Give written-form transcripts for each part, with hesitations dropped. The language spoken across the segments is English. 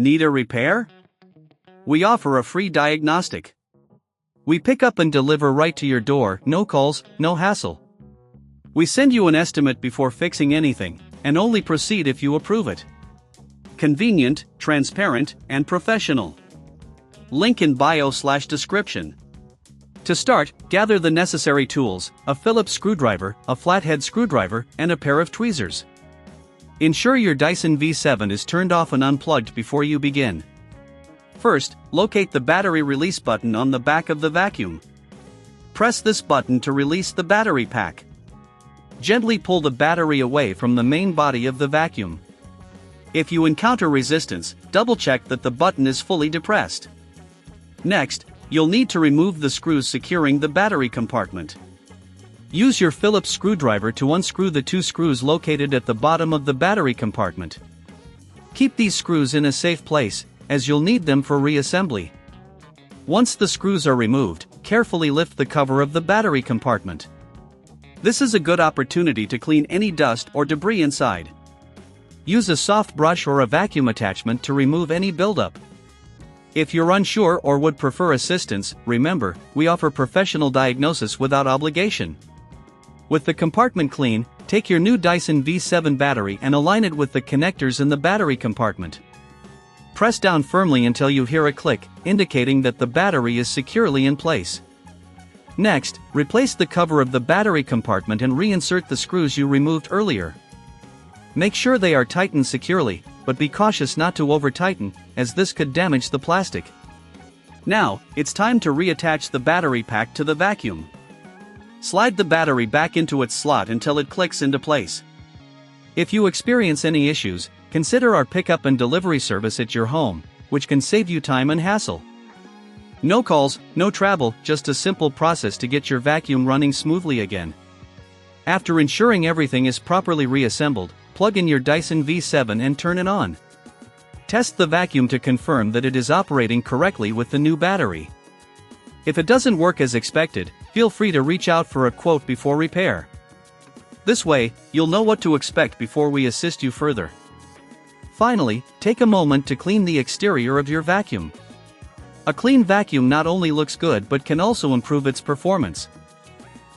Need a repair? We offer a free diagnostic. We pick up and deliver right to your door, no calls, no hassle. We send you an estimate before fixing anything, and only proceed if you approve it. Convenient, transparent, and professional. Link in bio/description. To start, gather the necessary tools: a Phillips screwdriver, a flathead screwdriver, and a pair of tweezers. Ensure your Dyson V7 is turned off and unplugged before you begin. First, locate the battery release button on the back of the vacuum. Press this button to release the battery pack. Gently pull the battery away from the main body of the vacuum. If you encounter resistance, double-check that the button is fully depressed. Next, you'll need to remove the screws securing the battery compartment. Use your Phillips screwdriver to unscrew the two screws located at the bottom of the battery compartment. Keep these screws in a safe place, as you'll need them for reassembly. Once the screws are removed, carefully lift the cover of the battery compartment. This is a good opportunity to clean any dust or debris inside. Use a soft brush or a vacuum attachment to remove any buildup. If you're unsure or would prefer assistance, remember, we offer professional diagnosis without obligation. With the compartment clean, take your new Dyson V7 battery and align it with the connectors in the battery compartment. Press down firmly until you hear a click, indicating that the battery is securely in place. Next, replace the cover of the battery compartment and reinsert the screws you removed earlier. Make sure they are tightened securely, but be cautious not to over-tighten, as this could damage the plastic. Now, it's time to reattach the battery pack to the vacuum. Slide the battery back into its slot until it clicks into place. If you experience any issues, consider our pickup and delivery service at your home, which can save you time and hassle. No calls, no travel, just a simple process to get your vacuum running smoothly again. After ensuring everything is properly reassembled, plug in your Dyson V7 and turn it on. Test the vacuum to confirm that it is operating correctly with the new battery. If it doesn't work as expected, feel free to reach out for a quote before repair. This way, you'll know what to expect before we assist you further. Finally, take a moment to clean the exterior of your vacuum. A clean vacuum not only looks good but can also improve its performance.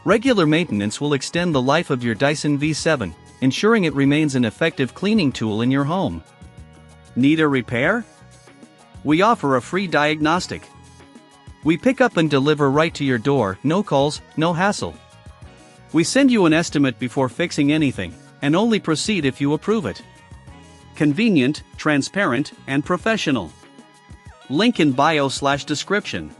Regular maintenance will extend the life of your Dyson V7, ensuring it remains an effective cleaning tool in your home. Need a repair? We offer a free diagnostic. We pick up and deliver right to your door, no calls, no hassle. We send you an estimate before fixing anything, and only proceed if you approve it. Convenient, transparent, and professional. Link in bio/description.